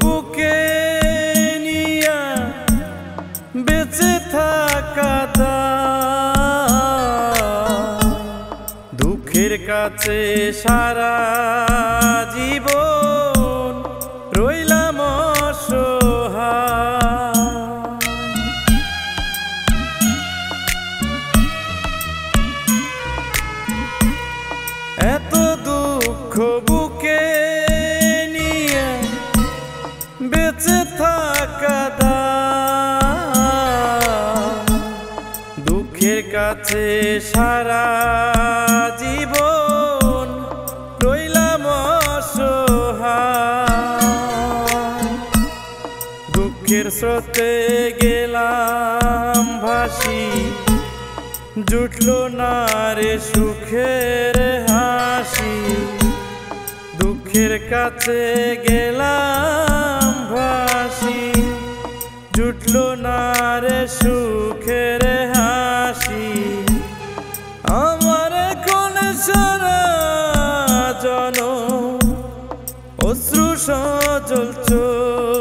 বুকে নিয়া বেঁচে থাকা দুঃখের কাছে সারা জীবন রইলাম অসহায়। এত দুঃখ বুকে নিয়ে বেঁচে থাকা দুঃখের কাছে সারা জীবন রইলাম অসহায়। দুঃখের স্রোতে গেলাম ভাসি, জুটলো না রে সুখের হাসি। দুঃখের কাছে গেলাম ভাসি, জুটলো না রে সুখের হাসি। আমার কোন সারা জন অশ্রু সজল চোখ